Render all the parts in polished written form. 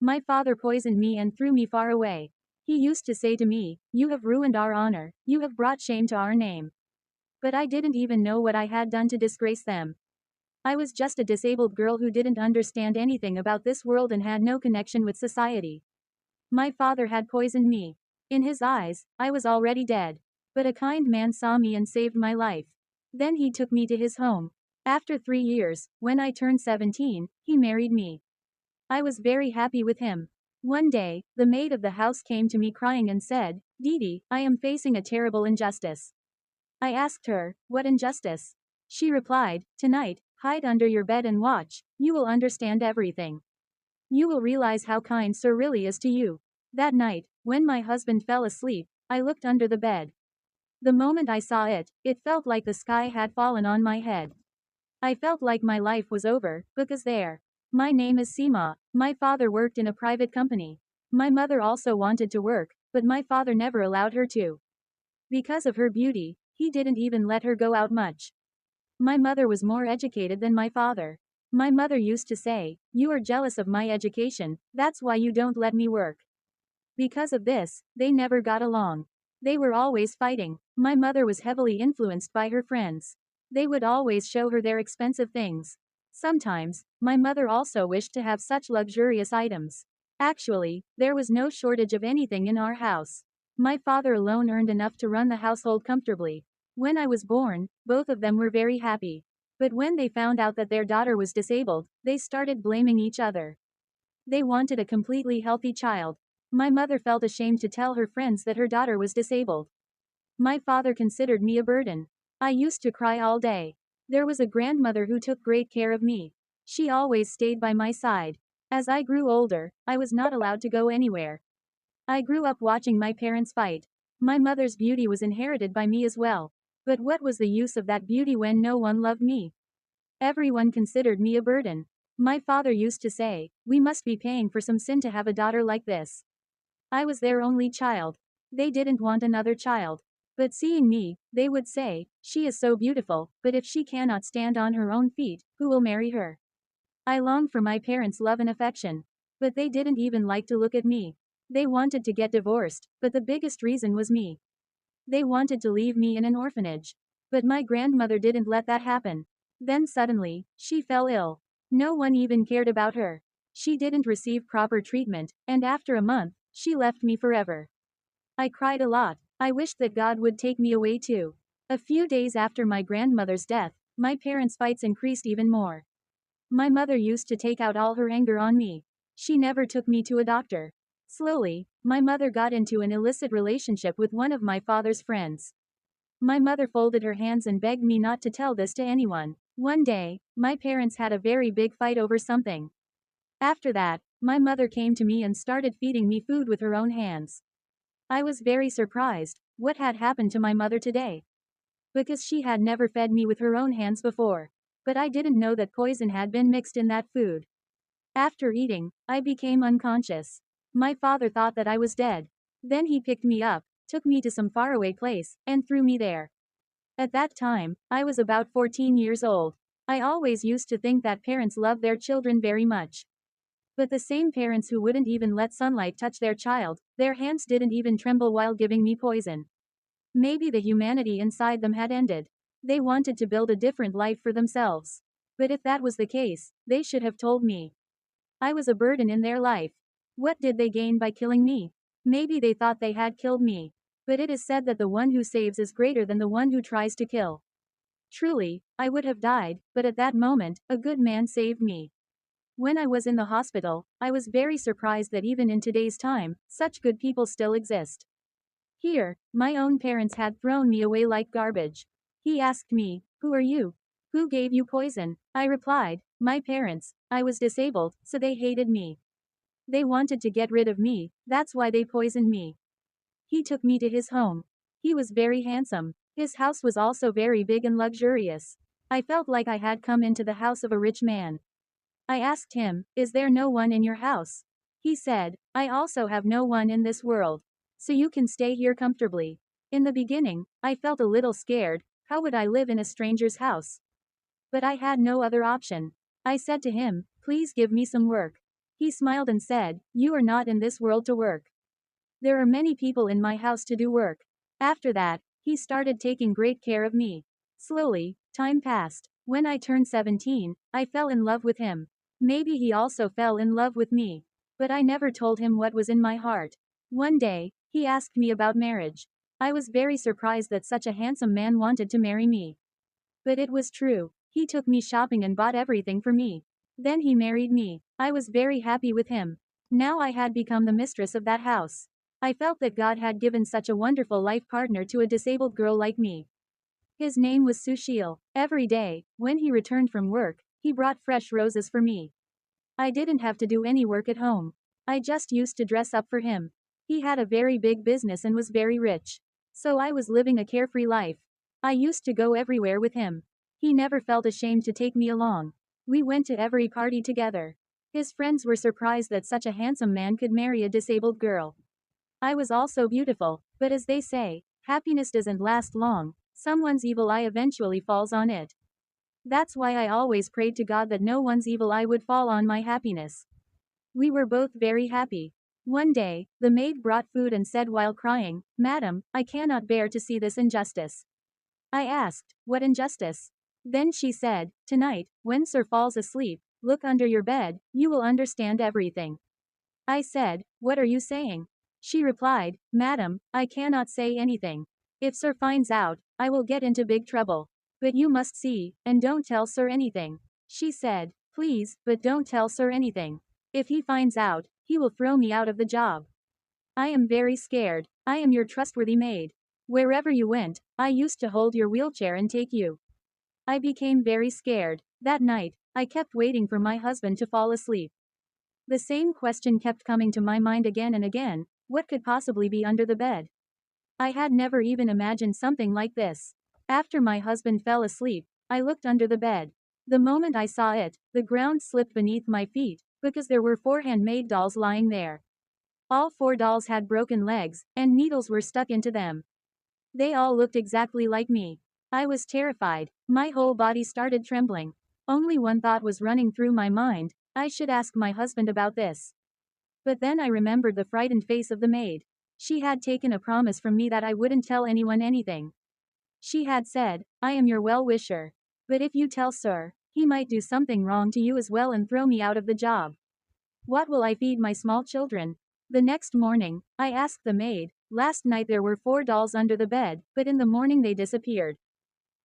My father poisoned me and threw me far away. He used to say to me, "You have ruined our honor, you have brought shame to our name." But I didn't even know what I had done to disgrace them. I was just a disabled girl who didn't understand anything about this world and had no connection with society. My father had poisoned me. In his eyes, I was already dead. But a kind man saw me and saved my life. Then he took me to his home. After 3 years, when I turned 17, he married me. I was very happy with him. One day, the maid of the house came to me crying and said, "Didi, I am facing a terrible injustice." I asked her, "What injustice?" She replied, "Tonight, hide under your bed and watch, you will understand everything. You will realize how kind Sir really is to you." That night, when my husband fell asleep, I looked under the bed. The moment I saw it, it felt like the sky had fallen on my head. I felt like my life was over, because there. My name is Seema. My father worked in a private company. My mother also wanted to work, but my father never allowed her to. Because of her beauty, he didn't even let her go out much. My mother was more educated than my father. My mother used to say, "You are jealous of my education, that's why you don't let me work." Because of this, they never got along. They were always fighting. My mother was heavily influenced by her friends. They would always show her their expensive things. Sometimes, my mother also wished to have such luxurious items. Actually, there was no shortage of anything in our house. My father alone earned enough to run the household comfortably. When I was born, both of them were very happy. But when they found out that their daughter was disabled, they started blaming each other. They wanted a completely healthy child. My mother felt ashamed to tell her friends that her daughter was disabled. My father considered me a burden. I used to cry all day. There was a grandmother who took great care of me. She always stayed by my side. As I grew older, I was not allowed to go anywhere. I grew up watching my parents fight. My mother's beauty was inherited by me as well. But what was the use of that beauty when no one loved me? Everyone considered me a burden. My father used to say, "We must be paying for some sin to have a daughter like this." I was their only child. They didn't want another child. But seeing me, they would say, "She is so beautiful, but if she cannot stand on her own feet, who will marry her?" I longed for my parents' love and affection. But they didn't even like to look at me. They wanted to get divorced, but the biggest reason was me. They wanted to leave me in an orphanage. But my grandmother didn't let that happen. Then suddenly, she fell ill. No one even cared about her. She didn't receive proper treatment, and after a month, she left me forever. I cried a lot. I wished that God would take me away too. A few days after my grandmother's death, my parents' fights increased even more. My mother used to take out all her anger on me. She never took me to a doctor. Slowly, my mother got into an illicit relationship with one of my father's friends. My mother folded her hands and begged me not to tell this to anyone. One day, my parents had a very big fight over something. After that, my mother came to me and started feeding me food with her own hands. I was very surprised. What had happened to my mother today? Because she had never fed me with her own hands before. But I didn't know that poison had been mixed in that food. After eating, I became unconscious. My father thought that I was dead. Then he picked me up, took me to some faraway place, and threw me there. At that time, I was about 14 years old. I always used to think that parents love their children very much. But the same parents who wouldn't even let sunlight touch their child, their hands didn't even tremble while giving me poison. Maybe the humanity inside them had ended. They wanted to build a different life for themselves. But if that was the case, they should have told me. I was a burden in their life. What did they gain by killing me? Maybe they thought they had killed me. But it is said that the one who saves is greater than the one who tries to kill. Truly, I would have died, but at that moment, a good man saved me. When I was in the hospital, I was very surprised that even in today's time, such good people still exist. Here, my own parents had thrown me away like garbage. He asked me, "Who are you? Who gave you poison?" I replied, "My parents. I was disabled, so they hated me. They wanted to get rid of me, that's why they poisoned me." He took me to his home. He was very handsome. His house was also very big and luxurious. I felt like I had come into the house of a rich man. I asked him, "Is there no one in your house?" He said, "I also have no one in this world. So you can stay here comfortably." In the beginning, I felt a little scared. How would I live in a stranger's house? But I had no other option. I said to him, "Please give me some work." He smiled and said, "You are not in this world to work. There are many people in my house to do work." After that, he started taking great care of me. Slowly, time passed. When I turned 17, I fell in love with him. Maybe he also fell in love with me. But I never told him what was in my heart. One day, he asked me about marriage. I was very surprised that such a handsome man wanted to marry me. But it was true. He took me shopping and bought everything for me. Then he married me. I was very happy with him. Now I had become the mistress of that house. I felt that God had given such a wonderful life partner to a disabled girl like me. His name was Sushil. Every day, when he returned from work, he brought fresh roses for me. I didn't have to do any work at home. I just used to dress up for him. He had a very big business and was very rich. So I was living a carefree life. I used to go everywhere with him. He never felt ashamed to take me along. We went to every party together. His friends were surprised that such a handsome man could marry a disabled girl. I was also beautiful, but as they say, happiness doesn't last long. Someone's evil eye eventually falls on it. That's why I always prayed to God that no one's evil eye would fall on my happiness. We were both very happy. One day, the maid brought food and said while crying, "Madam, I cannot bear to see this injustice." I asked, "What injustice?" Then she said, "Tonight, when Sir falls asleep, look under your bed, you will understand everything." I said, "What are you saying?" She replied, "Madam, I cannot say anything. If Sir finds out, I will get into big trouble. But you must see, and don't tell Sir anything." She said, "Please, but don't tell Sir anything. If he finds out, he will throw me out of the job. I am very scared. I am your trustworthy maid. Wherever you went, I used to hold your wheelchair and take you." I became very scared. That night, I kept waiting for my husband to fall asleep. The same question kept coming to my mind again and again: what could possibly be under the bed? I had never even imagined something like this. After my husband fell asleep, I looked under the bed. The moment I saw it, the ground slipped beneath my feet, because there were 4 handmade dolls lying there. All 4 dolls had broken legs, and needles were stuck into them. They all looked exactly like me. I was terrified. My whole body started trembling. Only one thought was running through my mind: I should ask my husband about this. But then I remembered the frightened face of the maid. She had taken a promise from me that I wouldn't tell anyone anything. She had said, "I am your well-wisher. But if you tell Sir, he might do something wrong to you as well and throw me out of the job. What will I feed my small children?" The next morning, I asked the maid, "Last night there were 4 dolls under the bed, but in the morning they disappeared.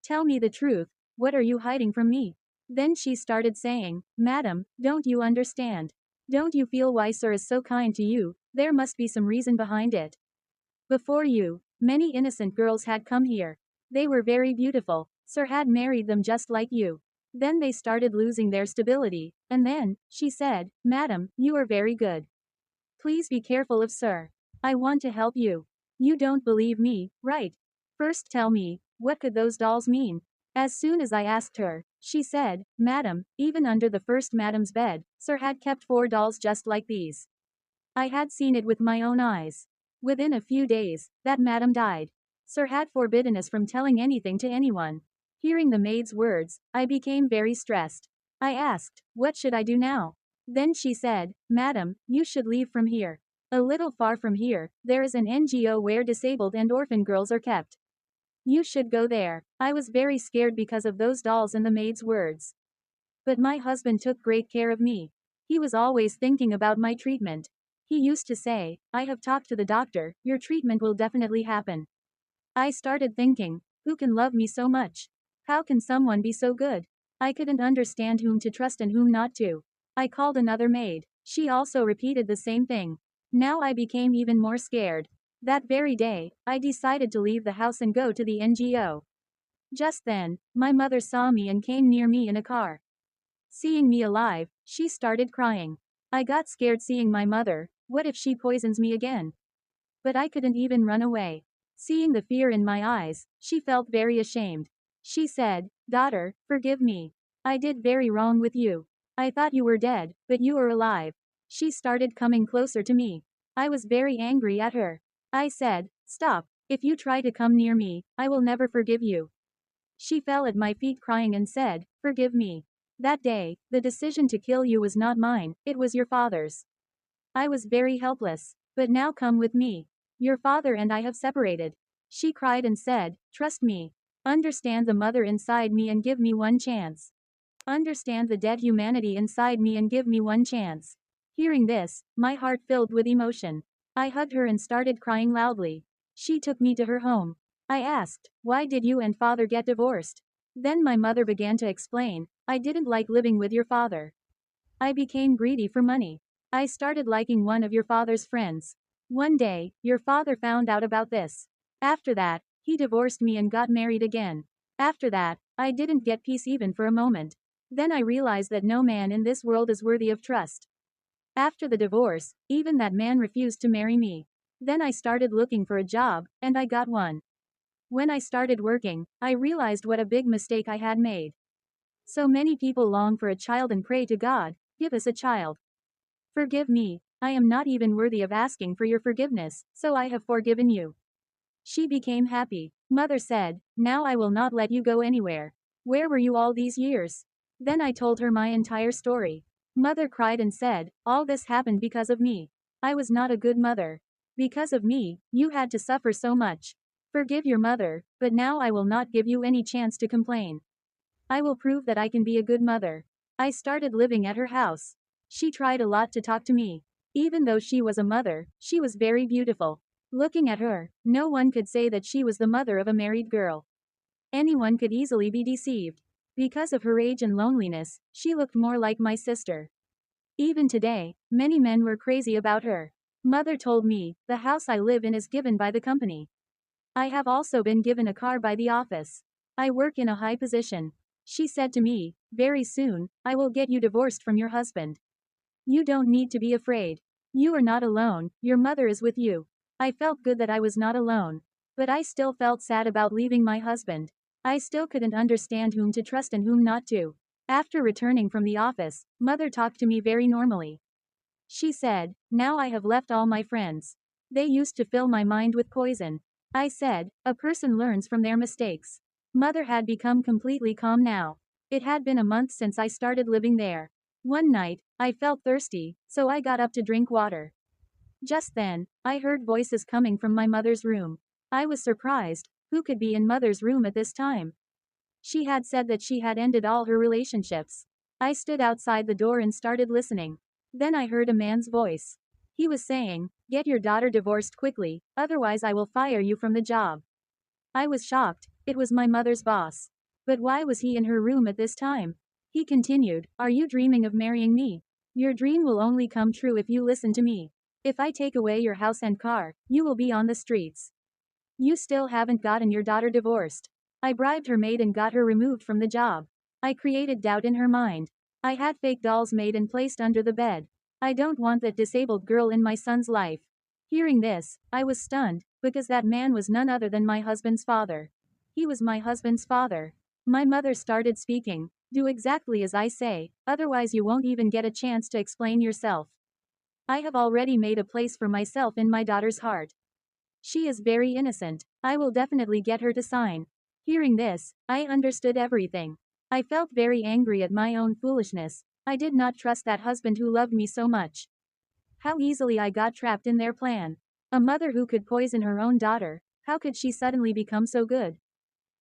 Tell me the truth, what are you hiding from me?" Then she started saying, "Madam, don't you understand? Don't you feel why Sir is so kind to you? There must be some reason behind it. Before you, many innocent girls had come here. They were very beautiful. Sir had married them just like you. Then they started losing their stability, and then," she said, "Madam, you are very good. Please be careful of Sir. I want to help you. You don't believe me, right? First tell me, what could those dolls mean?" As soon as I asked her, she said, "Madam, even under the first madam's bed, Sir had kept 4 dolls just like these. I had seen it with my own eyes. Within a few days, that madam died. Sir had forbidden us from telling anything to anyone." Hearing the maid's words, I became very stressed. I asked, "What should I do now?" Then she said, "Madam, you should leave from here. A little far from here, there is an NGO where disabled and orphan girls are kept. You should go there." I was very scared because of those dolls and the maid's words. But my husband took great care of me. He was always thinking about my treatment. He used to say, "I have talked to the doctor, your treatment will definitely happen." I started thinking, who can love me so much? How can someone be so good? I couldn't understand whom to trust and whom not to. I called another maid. She also repeated the same thing. Now I became even more scared. That very day, I decided to leave the house and go to the NGO. Just then, my mother saw me and came near me in a car. Seeing me alive, she started crying. I got scared seeing my mother. What if she poisons me again? But I couldn't even run away. Seeing the fear in my eyes, she felt very ashamed. She said, "Daughter, forgive me. I did very wrong with you. I thought you were dead, but you are alive." She started coming closer to me. I was very angry at her. I said, "Stop. If you try to come near me, I will never forgive you." She fell at my feet crying and said, "Forgive me. That day, the decision to kill you was not mine, it was your father's. I was very helpless. But now come with me. Your father and I have separated. She cried and said, trust me. Understand the mother inside me and give me one chance. Understand the dead humanity inside me and give me one chance. Hearing this, my heart filled with emotion. I hugged her and started crying loudly. She took me to her home. I asked, why did you and father get divorced? Then my mother began to explain, I didn't like living with your father. I became greedy for money. I started liking one of your father's friends. One day, your father found out about this. After that, he divorced me and got married again. After that, I didn't get peace even for a moment. Then I realized that no man in this world is worthy of trust. After the divorce, even that man refused to marry me. Then I started looking for a job, and I got one. When I started working, I realized what a big mistake I had made. So many people long for a child and pray to God, give us a child. Forgive me, I am not even worthy of asking for your forgiveness, so I have forgiven you. She became happy. Mother said, now I will not let you go anywhere. Where were you all these years? Then I told her my entire story. Mother cried and said, all this happened because of me. I was not a good mother. Because of me, you had to suffer so much. Forgive your mother, but now I will not give you any chance to complain. I will prove that I can be a good mother. I started living at her house. She tried a lot to talk to me. Even though she was a mother, she was very beautiful. Looking at her, no one could say that she was the mother of a married girl. Anyone could easily be deceived. Because of her age and loneliness, she looked more like my sister. Even today, many men were crazy about her. Mother told me, the house I live in is given by the company. I have also been given a car by the office. I work in a high position. She said to me, very soon, I will get you divorced from your husband. You don't need to be afraid. You are not alone, your mother is with you. I felt good that I was not alone. But I still felt sad about leaving my husband. I still couldn't understand whom to trust and whom not to. After returning from the office, mother talked to me very normally. She said, now I have left all my friends. They used to fill my mind with poison. I said, a person learns from their mistakes. Mother had become completely calm now. It had been a month since I started living there. One night, I felt thirsty, so I got up to drink water. Just then, I heard voices coming from my mother's room. I was surprised. Who could be in mother's room at this time? She had said that she had ended all her relationships. I stood outside the door and started listening. Then I heard a man's voice. He was saying, get your daughter divorced quickly, otherwise I will fire you from the job. I was shocked, it was my mother's boss. But why was he in her room at this time? He continued, are you dreaming of marrying me? Your dream will only come true if you listen to me. If I take away your house and car, you will be on the streets. You still haven't gotten your daughter divorced. I bribed her maid and got her removed from the job. I created doubt in her mind. I had fake dolls made and placed under the bed. I don't want that disabled girl in my son's life. Hearing this, I was stunned, because that man was none other than my husband's father. He was my husband's father. My mother started speaking. Do exactly as I say, otherwise you won't even get a chance to explain yourself. I have already made a place for myself in my daughter's heart. She is very innocent. I will definitely get her to sign. Hearing this, I understood everything. I felt very angry at my own foolishness. I did not trust that husband who loved me so much. How easily I got trapped in their plan. A mother who could poison her own daughter, how could she suddenly become so good?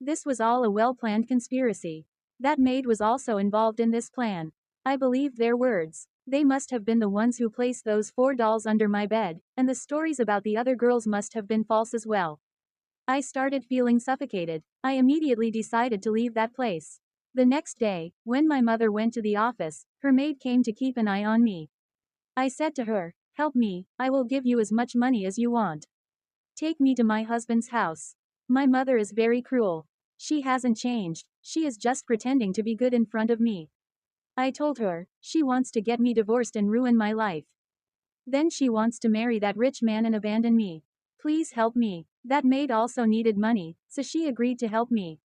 This was all a well-planned conspiracy. That maid was also involved in this plan. I believed their words. They must have been the ones who placed those 4 dolls under my bed, and the stories about the other girls must have been false as well. I started feeling suffocated. I immediately decided to leave that place. The next day, when my mother went to the office, her maid came to keep an eye on me. I said to her, help me, I will give you as much money as you want. Take me to my husband's house. My mother is very cruel. She hasn't changed, she is just pretending to be good in front of me. I told her, she wants to get me divorced and ruin my life. Then she wants to marry that rich man and abandon me. Please help me. That maid also needed money, so she agreed to help me.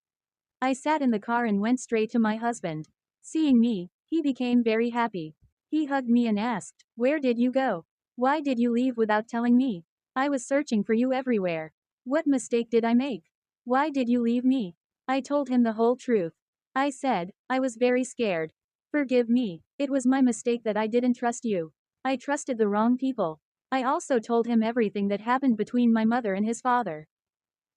I sat in the car and went straight to my husband. Seeing me, he became very happy. He hugged me and asked, where did you go? Why did you leave without telling me? I was searching for you everywhere. What mistake did I make? Why did you leave me? I told him the whole truth. I said, I was very scared. Forgive me. It was my mistake that I didn't trust you. I trusted the wrong people. I also told him everything that happened between my mother and his father.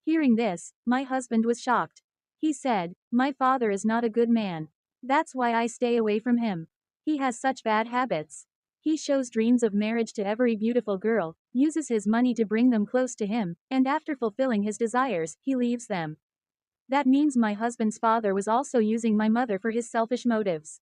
Hearing this, my husband was shocked. He said, "My father is not a good man. That's why I stay away from him. He has such bad habits. He shows dreams of marriage to every beautiful girl, uses his money to bring them close to him, and after fulfilling his desires, he leaves them." That means my husband's father was also using my mother for his selfish motives.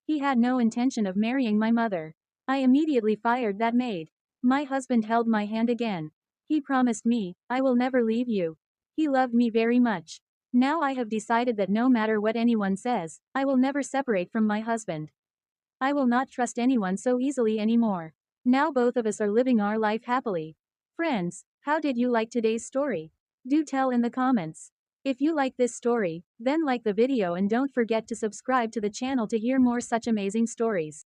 He had no intention of marrying my mother. I immediately fired that maid. My husband held my hand again. He promised me, "I will never leave you." He loved me very much. Now I have decided that no matter what anyone says, I will never separate from my husband. I will not trust anyone so easily anymore. Now both of us are living our life happily. Friends, how did you like today's story? Do tell in the comments. If you like this story, then like the video and don't forget to subscribe to the channel to hear more such amazing stories.